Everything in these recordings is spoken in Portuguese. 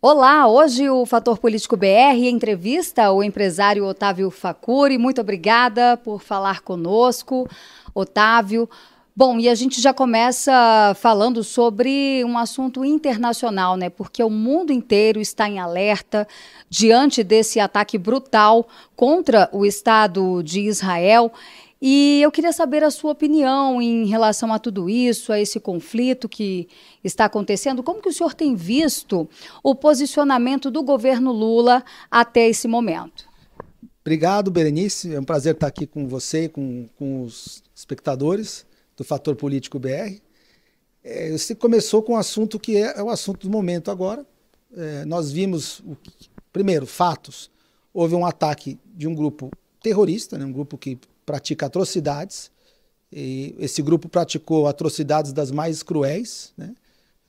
Olá, hoje o Fator Político BR entrevista o empresário Otávio Facuri. Muito obrigada por falar conosco, Otávio. Bom, e a gente já começa falando sobre um assunto internacional, né? Porque o mundo inteiro está em alerta diante desse ataque brutal contra o Estado de Israel. E eu queria saber a sua opinião em relação a tudo isso, a esse conflito que está acontecendo. Como que o senhor tem visto o posicionamento do governo Lula até esse momento? Obrigado, Berenice. É um prazer estar aqui com você e com os espectadores do Fator Político BR. Você começou com um assunto que é o assunto do momento agora. Nós vimos, primeiro, fatos. Houve um ataque de um grupo terrorista, né, um grupo que pratica atrocidades, e esse grupo praticou atrocidades das mais cruéis, né?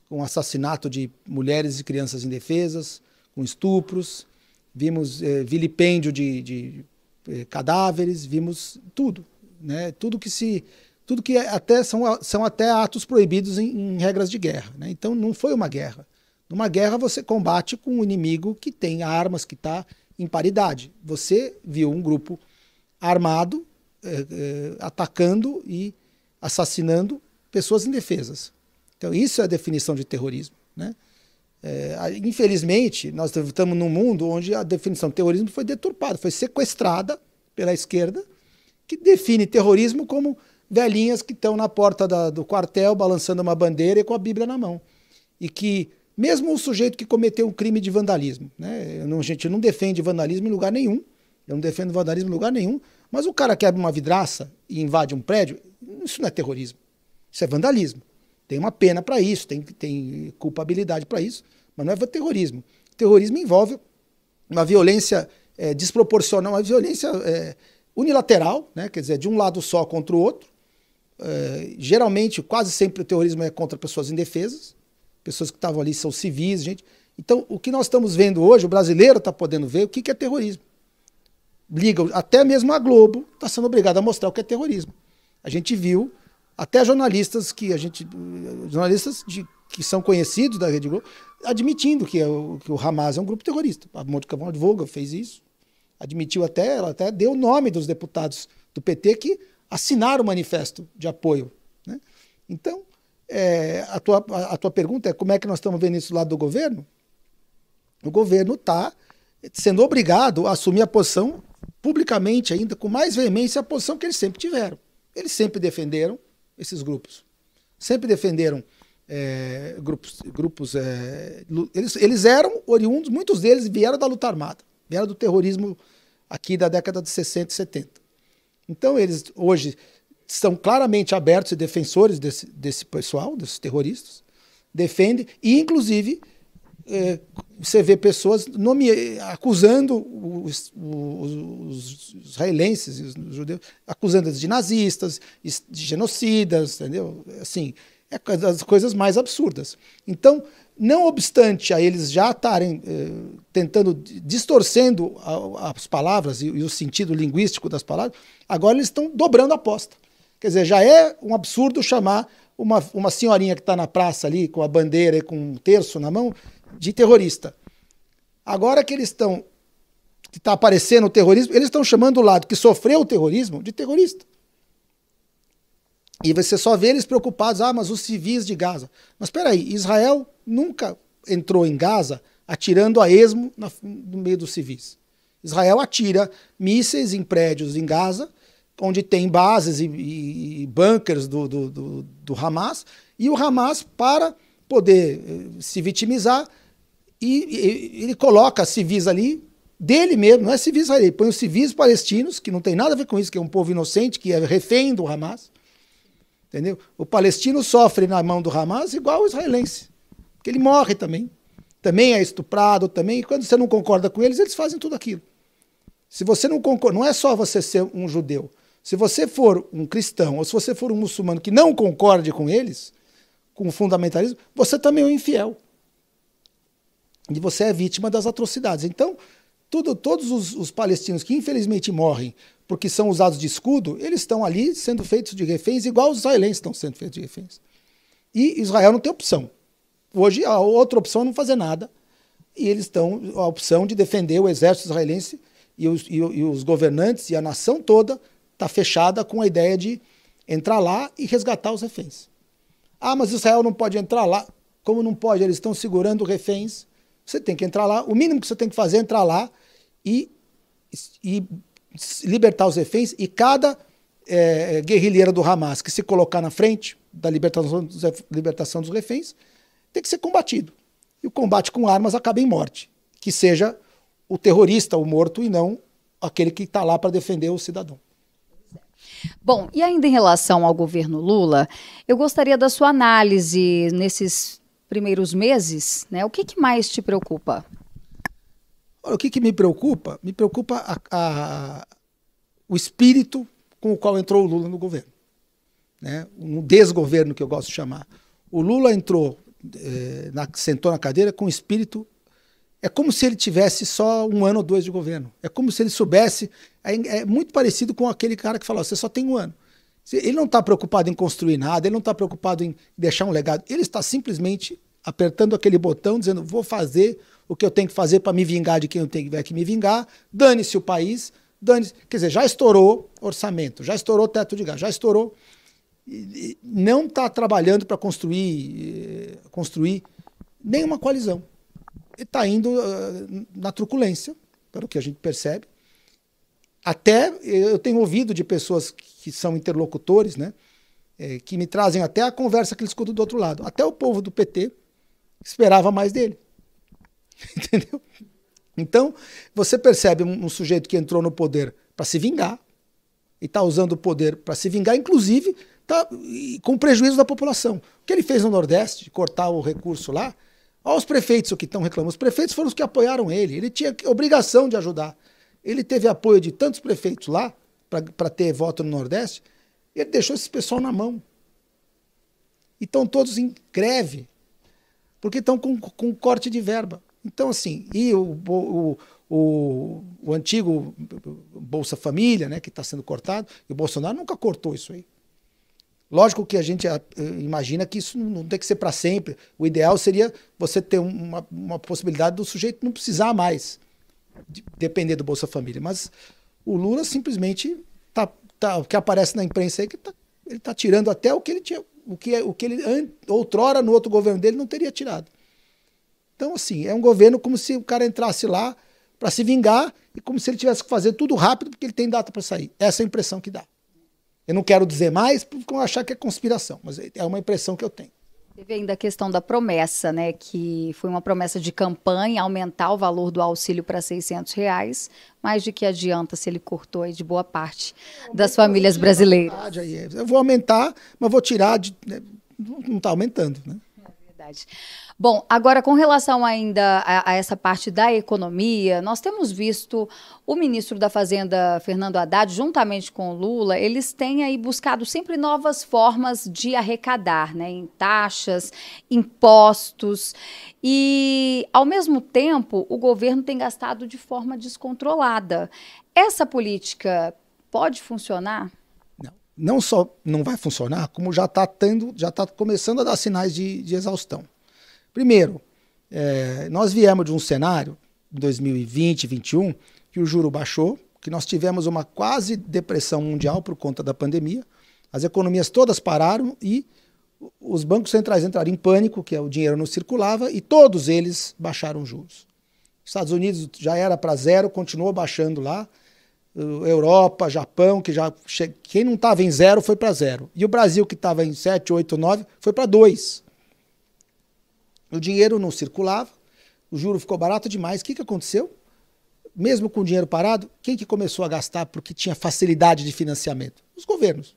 Com assassinato de mulheres e crianças indefesas, com estupros, vimos vilipêndio de cadáveres, vimos tudo, né? Tudo que até são até atos proibidos em regras de guerra, né? Então não foi uma guerra. Numa guerra você combate com um inimigo que tem armas, que está em paridade. Você viu um grupo armado atacando e assassinando pessoas indefesas. Então isso é a definição de terrorismo, né? Infelizmente, nós estamos num mundo onde a definição de terrorismo foi deturpada, foi sequestrada pela esquerda, que define terrorismo como velhinhas que estão na porta do quartel balançando uma bandeira e com a Bíblia na mão. E que mesmo o sujeito que cometeu um crime de vandalismo, né? A gente não defende vandalismo em lugar nenhum, eu não defendo vandalismo em lugar nenhum, mas o cara quebra uma vidraça e invade um prédio, isso não é terrorismo, isso é vandalismo. Tem uma pena para isso, tem culpabilidade para isso, mas não é terrorismo. Terrorismo envolve uma violência desproporcional, uma violência unilateral, né? Quer dizer, de um lado só contra o outro. Geralmente, quase sempre o terrorismo é contra pessoas indefesas, pessoas que estavam ali são civis, gente. Então, o que nós estamos vendo hoje, o brasileiro está podendo ver o que é terrorismo. Liga, até mesmo a Globo está sendo obrigada a mostrar o que é terrorismo. A gente viu até jornalistas que são conhecidos da Rede Globo admitindo que o Hamas é um grupo terrorista. A Mônica von Vogel fez isso, admitiu ela até deu o nome dos deputados do PT que assinaram o manifesto de apoio, né? Então, a tua pergunta é como é que nós estamos vendo isso do lado do governo? O governo está sendo obrigado a assumir a posição publicamente ainda, com mais veemência, a posição que eles sempre tiveram. Eles sempre defenderam esses grupos. Sempre defenderam grupos... Eles eram oriundos, muitos deles vieram da luta armada, vieram do terrorismo aqui da década de 60 e 70. Então, eles hoje são claramente abertos e defensores desse pessoal, desses terroristas, defendem, e inclusive... você vê pessoas acusando os israelenses, os judeus, acusando eles de nazistas, de genocidas, entendeu? Assim, é das coisas mais absurdas. Então, não obstante a eles já estarem tentando, distorcendo as palavras e o sentido linguístico das palavras, agora eles estão dobrando a aposta. Quer dizer, já é um absurdo chamar uma senhorinha que está na praça ali, com a bandeira e com um terço na mão, de terrorista. Agora que está aparecendo o terrorismo, eles estão chamando o lado que sofreu o terrorismo de terrorista. E você só vê eles preocupados, mas os civis de Gaza. Mas espera aí, Israel nunca entrou em Gaza atirando a esmo no meio dos civis. Israel atira mísseis em prédios em Gaza, onde tem bases e bunkers do Hamas, e o Hamas, para poder se vitimizar, e ele coloca civis ali, dele mesmo, não é civis israelense, ele põe os civis palestinos, que não tem nada a ver com isso, que é um povo inocente, que é refém do Hamas, entendeu? O palestino sofre na mão do Hamas igual o israelense, porque ele morre também é estuprado, também, e quando você não concorda com eles, eles fazem tudo aquilo. Se você não concorda, não é só você ser um judeu, se você for um cristão, ou se você for um muçulmano que não concorde com eles, com o fundamentalismo, você também é um infiel. E você é vítima das atrocidades. Então, todos os palestinos que infelizmente morrem porque são usados de escudo, eles estão ali sendo feitos de reféns, igual os israelenses estão sendo feitos de reféns. E Israel não tem opção. Hoje, a outra opção é não fazer nada. e eles estão a opção de defender o exército israelense e os governantes e a nação toda está fechada com a ideia de entrar lá e resgatar os reféns. Ah, mas Israel não pode entrar lá. Como não pode? Eles estão segurando reféns. Você tem que entrar lá. O mínimo que você tem que fazer é entrar lá e libertar os reféns. E cada guerrilheiro do Hamas que se colocar na frente da libertação dos reféns tem que ser combatido. E o combate com armas acaba em morte. Que seja o terrorista, o morto, e não aquele que está lá para defender o cidadão. Bom, e ainda em relação ao governo Lula, eu gostaria da sua análise nesses primeiros meses, né? O que mais te preocupa? Olha, o que me preocupa? Me preocupa o espírito com o qual entrou o Lula no governo, né? Um desgoverno, que eu gosto de chamar. O Lula entrou, sentou na cadeira com o espírito. É como se ele tivesse só 1 ano ou 2 de governo. É como se ele soubesse. É muito parecido com aquele cara que falou: você só tem 1 ano. Ele não está preocupado em construir nada, ele não está preocupado em deixar um legado. Ele está simplesmente apertando aquele botão, dizendo: vou fazer o que eu tenho que fazer para me vingar de quem eu tiver que me vingar, dane-se o país, dane-se. Quer dizer, já estourou orçamento, já estourou teto de gás, já estourou. Não está trabalhando para construir nenhuma coalizão. Ele está indo na truculência, pelo que a gente percebe. Até eu tenho ouvido de pessoas que são interlocutores, né, que me trazem até a conversa que eles escutam do outro lado. Até o povo do PT esperava mais dele. Entendeu? Então, você percebe um sujeito que entrou no poder para se vingar, e está usando o poder para se vingar, inclusive tá com prejuízo da população. O que ele fez no Nordeste, de cortar o recurso lá, olha os prefeitos que estão reclamando. Os prefeitos foram os que apoiaram ele. Ele tinha obrigação de ajudar. Ele teve apoio de tantos prefeitos lá para ter voto no Nordeste. E ele deixou esse pessoal na mão. E estão todos em greve. Porque estão com corte de verba. Então, assim, e o antigo Bolsa Família, né, que está sendo cortado, e o Bolsonaro nunca cortou isso aí. Lógico que a gente imagina que isso não tem que ser para sempre. O ideal seria você ter uma possibilidade do sujeito não precisar mais depender do Bolsa Família. Mas o Lula simplesmente o que aparece na imprensa aí, que ele está tirando até o que ele tinha, o que ele outrora no outro governo dele não teria tirado. Então, assim, é um governo como se o cara entrasse lá para se vingar e como se ele tivesse que fazer tudo rápido porque ele tem data para sair. Essa é a impressão que dá. Eu não quero dizer mais porque eu achar que é conspiração, mas é uma impressão que eu tenho. Teve ainda a questão da promessa, né, que foi uma promessa de campanha, aumentar o valor do auxílio para R$600, mas de que adianta se ele cortou aí de boa parte das famílias brasileiras? Eu vou aumentar, mas vou tirar, não está aumentando, né? É verdade. Bom, agora com relação ainda a essa parte da economia, nós temos visto o ministro da Fazenda, Fernando Haddad, juntamente com o Lula, eles têm aí buscado sempre novas formas de arrecadar, né, em taxas, impostos, e ao mesmo tempo o governo tem gastado de forma descontrolada. Essa política pode funcionar? Não só não vai funcionar, como já está começando a dar sinais de exaustão. Primeiro, nós viemos de um cenário, em 2020, 2021, que o juro baixou, que nós tivemos uma quase depressão mundial por conta da pandemia, as economias todas pararam e os bancos centrais entraram em pânico, que o dinheiro não circulava, e todos eles baixaram juros. Os Estados Unidos já era para 0, continuou baixando lá, Europa, Japão, quem não estava em 0 foi para 0. E o Brasil, que estava em 7, 8, 9, foi para 2. O dinheiro não circulava, o juro ficou barato demais. O que aconteceu? Mesmo com o dinheiro parado, quem que começou a gastar porque tinha facilidade de financiamento? Os governos.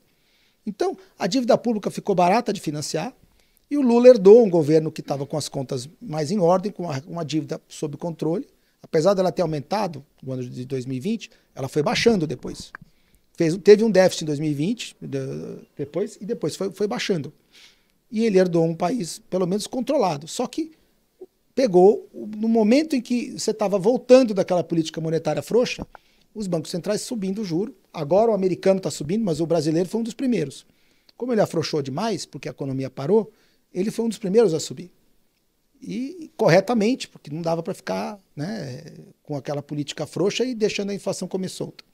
Então, a dívida pública ficou barata de financiar e o Lula herdou um governo que estava com as contas mais em ordem, com uma dívida sob controle. Apesar dela ter aumentado no ano de 2020, ela foi baixando depois. Teve um déficit em 2020, depois foi baixando. E ele herdou um país, pelo menos, controlado. Só que pegou, no momento em que você estava voltando daquela política monetária frouxa, os bancos centrais subindo o juro. Agora o americano está subindo, mas o brasileiro foi um dos primeiros. Como ele afrouxou demais, porque a economia parou, ele foi um dos primeiros a subir. E corretamente, porque não dava para ficar, né, com aquela política frouxa e deixando a inflação comer solta.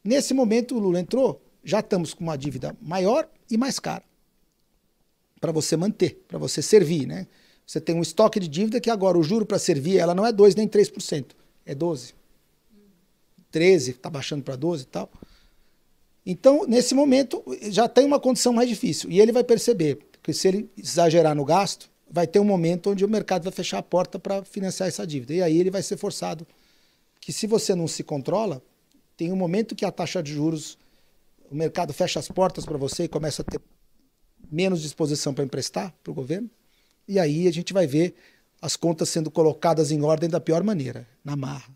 Nesse momento, o Lula entrou, já estamos com uma dívida maior e mais cara para você manter, para você servir, né? Você tem um estoque de dívida que agora o juro para servir ela não é 2% nem 3%, é 12%. 13%, está baixando para 12% e tal. Então, nesse momento, já tem uma condição mais difícil. E ele vai perceber que se ele exagerar no gasto, vai ter um momento onde o mercado vai fechar a porta para financiar essa dívida. E aí ele vai ser forçado. Que se você não se controla, tem um momento que a taxa de juros, o mercado fecha as portas para você e começa a ter menos disposição para emprestar para o governo. E aí a gente vai ver as contas sendo colocadas em ordem da pior maneira, na marra.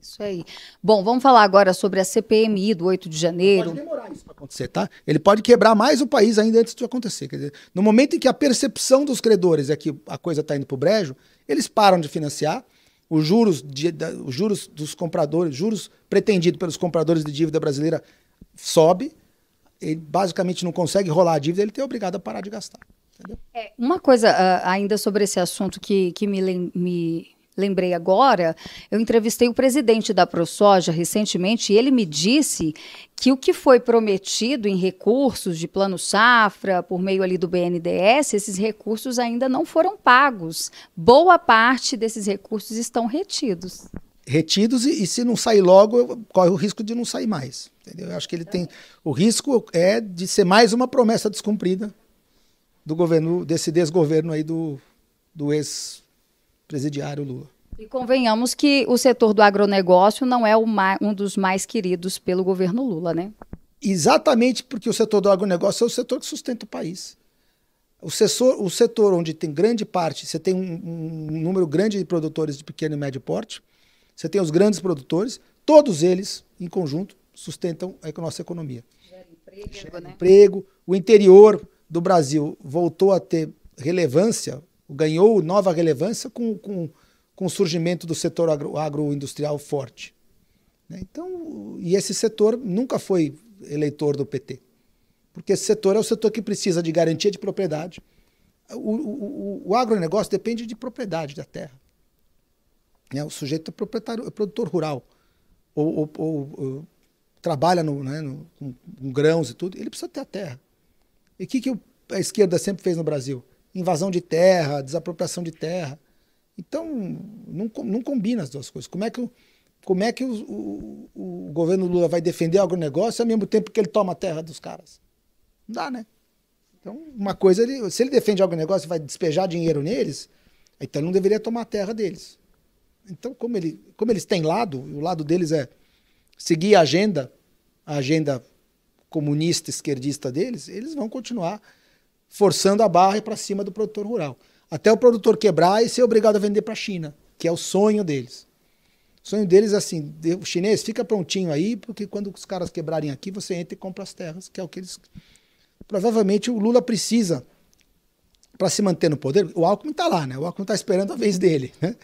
Isso aí. Bom, vamos falar agora sobre a CPMI do 8 de janeiro. Pode demorar isso para acontecer, tá? Ele pode quebrar mais o país ainda antes de acontecer. Quer dizer, no momento em que a percepção dos credores é que a coisa está indo para o brejo, eles param de financiar, os juros dos compradores, juros pretendidos pelos compradores de dívida brasileira sobe, ele basicamente não consegue rolar a dívida, ele é obrigado a parar de gastar. Entendeu? Uma coisa ainda sobre esse assunto que me lembrei agora, eu entrevistei o presidente da ProSoja recentemente e ele me disse que o que foi prometido em recursos de Plano Safra, por meio ali do BNDES, esses recursos ainda não foram pagos. Boa parte desses recursos estão retidos. Retidos e se não sair logo, corre o risco de não sair mais. Entendeu? Eu acho que ele tem... O risco é de ser mais uma promessa descumprida do governo, desse desgoverno aí do ex-presidiário Lula. E convenhamos que o setor do agronegócio não é um dos mais queridos pelo governo Lula, né? Exatamente porque o setor do agronegócio é o setor que sustenta o país. O setor onde tem grande parte, você tem um número grande de produtores de pequeno e médio porte, você tem os grandes produtores, todos eles, em conjunto, sustentam a nossa economia. Gera emprego, Gera né? emprego. O interior do Brasil voltou a ter relevância, ganhou nova relevância com o surgimento do setor agroindustrial forte. Então, e esse setor nunca foi eleitor do PT, porque esse setor é o setor que precisa de garantia de propriedade. O agronegócio depende de propriedade da terra. O sujeito é proprietário, é produtor rural, ou trabalha com grãos e tudo, ele precisa ter a terra. E o que a esquerda sempre fez no Brasil? Invasão de terra, desapropriação de terra. Então, não combina as duas coisas. Como é que o governo Lula vai defender o agronegócio ao mesmo tempo que ele toma a terra dos caras? Não dá, né? Então, uma coisa, se ele defende o agronegócio e vai despejar dinheiro neles, então ele não deveria tomar a terra deles. Então, como eles têm lado, o lado deles é seguir a agenda comunista, esquerdista deles, eles vão continuar forçando a barra para cima do produtor rural. Até o produtor quebrar e ser obrigado a vender para a China, que é o sonho deles. O sonho deles é assim, o chinês fica prontinho aí, porque quando os caras quebrarem aqui, você entra e compra as terras, que é o que eles... Provavelmente o Lula precisa, para se manter no poder, o Alckmin está lá, né? O Alckmin está esperando a vez dele, né?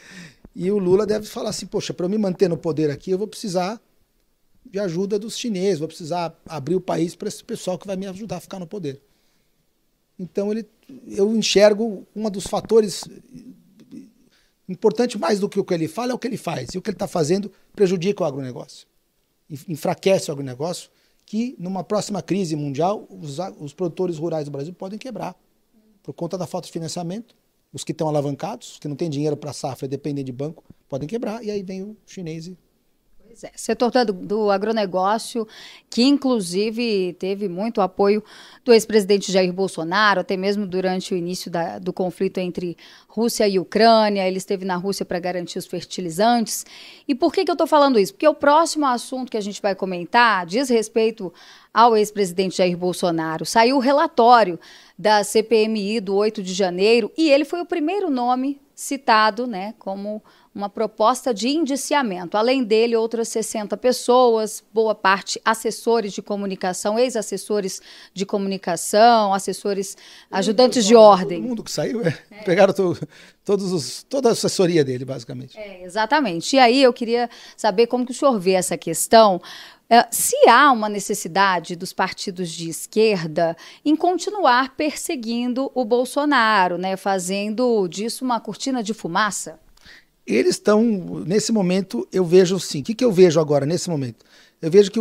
E o Lula deve falar assim, poxa, para eu me manter no poder aqui, eu vou precisar de ajuda dos chineses, vou precisar abrir o país para esse pessoal que vai me ajudar a ficar no poder. Então, eu enxergo um dos fatores importantes, mais do que o que ele fala, é o que ele faz. E o que ele está fazendo prejudica o agronegócio. Enfraquece o agronegócio, que numa próxima crise mundial, os produtores rurais do Brasil podem quebrar. Por conta da falta de financiamento, os que estão alavancados, os que não têm dinheiro para safra e dependem de banco, podem quebrar. E aí vem o chinês e... Pois é, setor do agronegócio, que inclusive teve muito apoio do ex-presidente Jair Bolsonaro, até mesmo durante o início do conflito entre Rússia e Ucrânia. Ele esteve na Rússia para garantir os fertilizantes. E por que eu estou falando isso? Porque o próximo assunto que a gente vai comentar diz respeito ao ex-presidente Jair Bolsonaro. Saiu o relatório da CPMI do 8 de janeiro e ele foi o primeiro nome citado, né, como uma proposta de indiciamento. Além dele, outras 60 pessoas, boa parte assessores de comunicação, ex-assessores de comunicação, assessores, ajudantes de ordem. Todo mundo que saiu, pegaram toda a assessoria dele, basicamente. Exatamente. E aí eu queria saber como que o senhor vê essa questão. Se há uma necessidade dos partidos de esquerda em continuar perseguindo o Bolsonaro, né, fazendo disso uma cortina de fumaça? Eles estão, nesse momento, eu vejo sim. O que eu vejo agora, nesse momento? Eu vejo que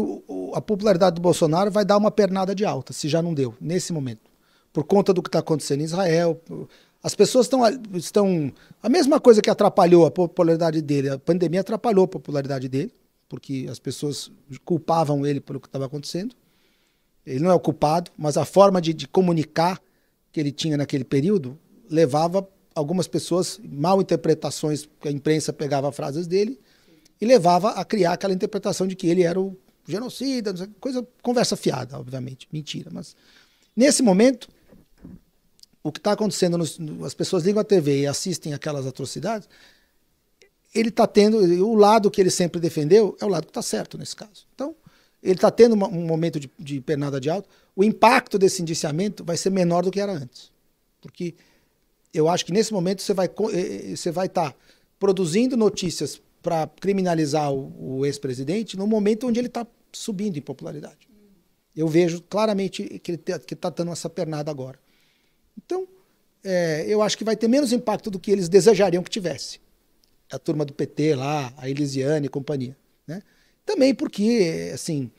a popularidade do Bolsonaro vai dar uma pernada de alta, se já não deu, nesse momento. Por conta do que está acontecendo em Israel. As pessoas estão... A mesma coisa que atrapalhou a popularidade dele, a pandemia atrapalhou a popularidade dele, porque as pessoas culpavam ele pelo que estava acontecendo. Ele não é o culpado, mas a forma de comunicar que ele tinha naquele período levava algumas pessoas, mal interpretações, que a imprensa pegava frases dele e levava a criar aquela interpretação de que ele era o genocida, conversa fiada, obviamente, mentira. Mas nesse momento, o que está acontecendo, as pessoas ligam a TV e assistem aquelas atrocidades, ele está tendo, o lado que ele sempre defendeu é o lado que está certo nesse caso. Então, ele está tendo um momento de pernada de alta. O impacto desse indiciamento vai ser menor do que era antes. Porque eu acho que nesse momento você vai estar produzindo notícias para criminalizar o ex-presidente no momento onde ele está subindo em popularidade. Eu vejo claramente que ele está dando essa pernada agora. Então, eu acho que vai ter menos impacto do que eles desejariam que tivesse. A turma do PT lá, a Elisiane e companhia, né? Também porque, assim,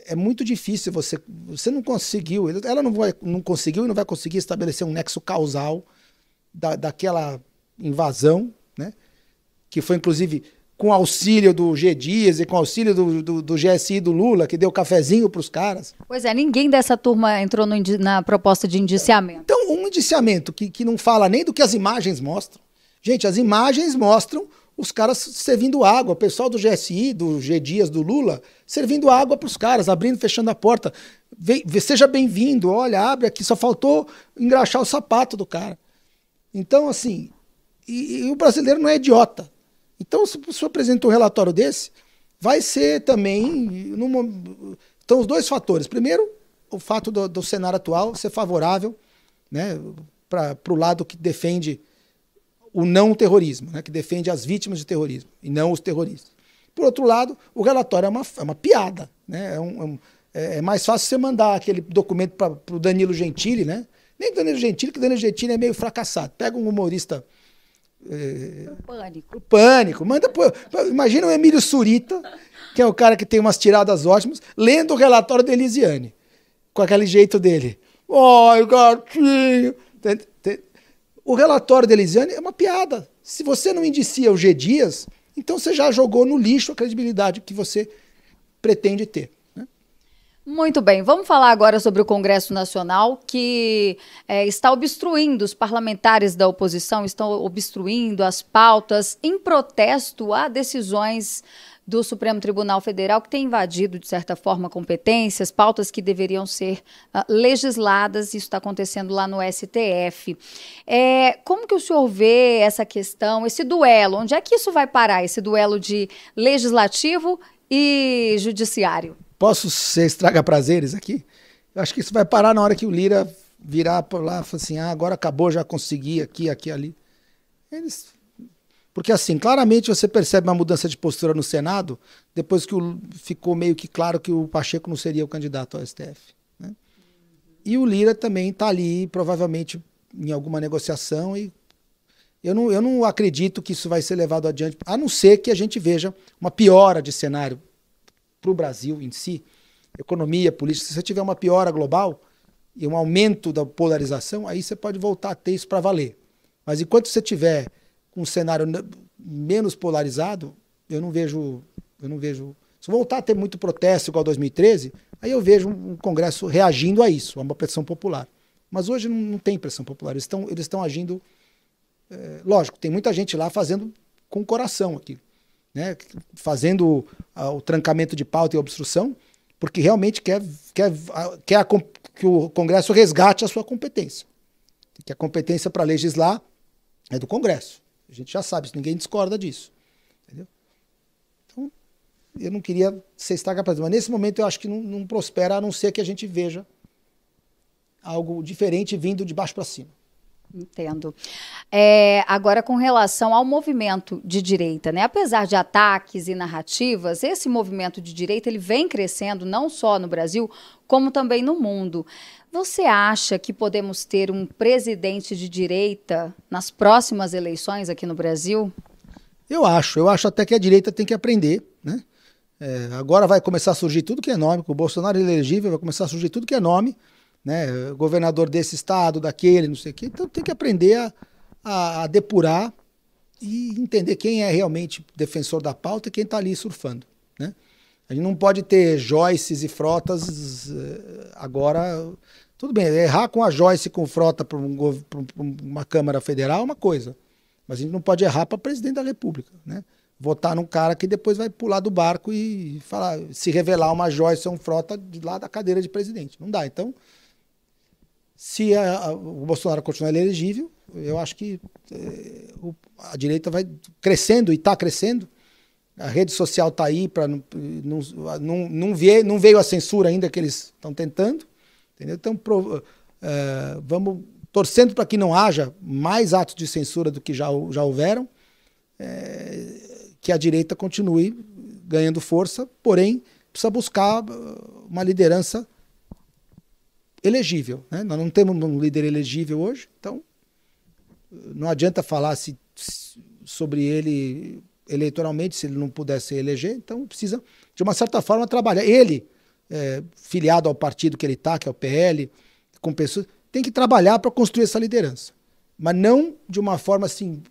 é muito difícil você não conseguiu, ela não conseguiu e não vai conseguir estabelecer um nexo causal daquela invasão, né? Que foi, inclusive, com auxílio do G. Dias e com auxílio do GSI do Lula, que deu cafezinho para os caras. Pois é, ninguém dessa turma entrou na proposta de indiciamento. Então, um indiciamento que não fala nem do que as imagens mostram. Gente, as imagens mostram os caras servindo água, o pessoal do GSI, do G. Dias, do Lula, servindo água para os caras, abrindo e fechando a porta. Seja bem-vindo, olha, abre aqui, só faltou engraxar o sapato do cara. Então, assim, e o brasileiro não é idiota. Então, se o senhor apresenta um relatório desse, vai ser também... Então, os dois fatores. Primeiro, o fato do cenário atual ser favorável, né, para o lado que defende o não terrorismo, né, que defende as vítimas de terrorismo e não os terroristas. Por outro lado, o relatório é uma piada. Né, é mais fácil você mandar aquele documento para o Danilo Gentili, né? Nem o Danilo Gentili, que o Danilo Gentili é meio fracassado. Pega um humorista... Pânico. Pânico. Imagina o Emílio Surita, que é o cara que tem umas tiradas ótimas, lendo o relatório da Elisiane, com aquele jeito dele. Ai, gatinho. O relatório da Elisiane é uma piada. Se você não indicia o G. Dias, então você já jogou no lixo a credibilidade que você pretende ter. Muito bem, vamos falar agora sobre o Congresso Nacional, que está obstruindo, os parlamentares da oposição estão obstruindo as pautas em protesto a decisões do Supremo Tribunal Federal, que tem invadido, de certa forma, competências, pautas que deveriam ser legisladas. Isso está acontecendo lá no STF. Como que o senhor vê essa questão, esse duelo? Onde é que isso vai parar, esse duelo de legislativo e judiciário? Posso ser estraga-prazeres aqui? Eu acho que isso vai parar na hora que o Lira virar por lá e falar assim, agora acabou, já consegui, aqui, ali. Porque assim, claramente você percebe uma mudança de postura no Senado, depois que ficou meio que claro que o Pacheco não seria o candidato ao STF. Né? E o Lira também está ali, provavelmente, em alguma negociação, e eu não acredito que isso vai ser levado adiante, a não ser que a gente veja uma piora de cenário para o Brasil em si, economia, política. Se você tiver uma piora global e um aumento da polarização, aí você pode voltar a ter isso para valer. Mas enquanto você tiver um cenário menos polarizado, eu não vejo... Se voltar a ter muito protesto igual 2013, aí eu vejo um Congresso reagindo a isso, a uma pressão popular. Mas hoje não tem pressão popular, eles estão agindo... lógico, tem muita gente lá fazendo com o coração aqui. Né, fazendo o trancamento de pauta e obstrução, porque realmente quer que o Congresso resgate a sua competência. Que a competência para legislar é do Congresso. A gente já sabe, ninguém discorda disso. Entendeu? Então, eu não queria ser estragar, mas nesse momento eu acho que não prospera, a não ser que a gente veja algo diferente vindo de baixo para cima. Entendo. Agora, com relação ao movimento de direita, né? Apesar de ataques e narrativas, esse movimento de direita ele vem crescendo não só no Brasil, como também no mundo. Você acha que podemos ter um presidente de direita nas próximas eleições aqui no Brasil? Eu acho até que a direita tem que aprender, né? Agora vai começar a surgir tudo que é nome, com o Bolsonaro elegível, vai começar a surgir tudo que é nome, né? Governador desse estado, daquele, não sei o quê. Então tem que aprender a depurar e entender quem é realmente defensor da pauta e quem está ali surfando, né? A gente não pode ter Joyces e Frotas agora. Tudo bem, errar com a Joyce e com Frota para uma Câmara Federal é uma coisa, mas a gente não pode errar para presidente da República, né? Votar num cara que depois vai pular do barco e se revelar uma Joyce ou um Frota de lá da cadeira de presidente. Não dá. Então, se o Bolsonaro continuar elegível, eu acho que a direita vai crescendo e está crescendo. A rede social está aí, não veio a censura ainda que eles estão tentando. Entendeu? Então, vamos torcendo para que não haja mais atos de censura do que já houveram, que a direita continue ganhando força, porém, precisa buscar uma liderança elegível, né? Nós não temos um líder elegível hoje, então não adianta falar sobre ele eleitoralmente se ele não puder se eleger, então precisa, de uma certa forma, trabalhar. Ele, filiado ao partido que ele está, que é o PL, com pessoas, tem que trabalhar para construir essa liderança, mas não de uma forma assim,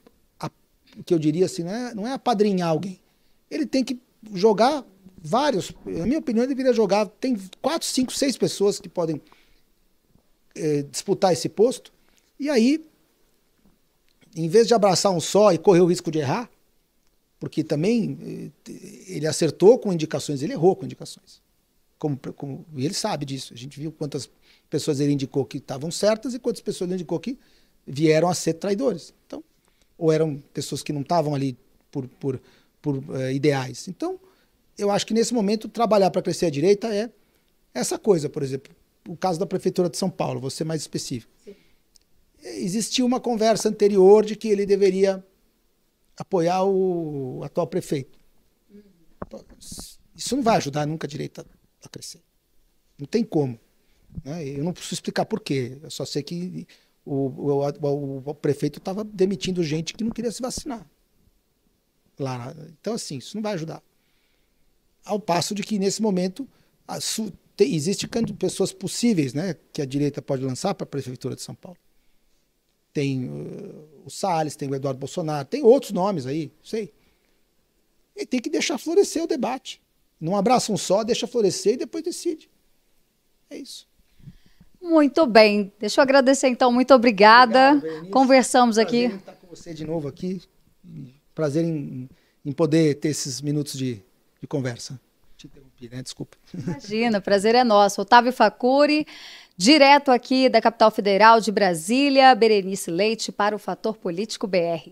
que eu diria assim, não é apadrinhar alguém. Ele tem que jogar vários, na minha opinião, ele deveria jogar, tem 4, 5, 6 pessoas que podem disputar esse posto, e aí, em vez de abraçar um só e correr o risco de errar, porque também ele acertou com indicações, ele errou com indicações. E ele sabe disso. A gente viu quantas pessoas ele indicou que estavam certas e quantas pessoas ele indicou que vieram a ser traidores. Então, ou eram pessoas que não estavam ali por ideais. Então, eu acho que nesse momento trabalhar para crescer a direita é essa coisa, por exemplo, o caso da Prefeitura de São Paulo, vou ser mais específico. Sim. Existiu uma conversa anterior de que ele deveria apoiar o atual prefeito. Isso não vai ajudar nunca a direita a crescer. Não tem como, né? Eu não preciso explicar por quê. Eu só sei que o prefeito estava demitindo gente que não queria se vacinar. Então, assim, isso não vai ajudar. Ao passo de que, nesse momento, existem pessoas possíveis, né, que a direita pode lançar para a Prefeitura de São Paulo. Tem o Salles, tem o Eduardo Bolsonaro, tem outros nomes aí, sei. E tem que deixar florescer o debate. Não abraça um só, deixa florescer e depois decide. É isso. Muito bem. Deixa eu agradecer, então. Muito obrigada. Obrigado, Conversamos aqui. Prazer em estar com você de novo aqui. Prazer em poder ter esses minutos de conversa. Te interrompi, né? Desculpa. Imagina, prazer é nosso. Otávio Facuri, direto aqui da capital federal de Brasília, Berenice Leite para o Fator Político BR.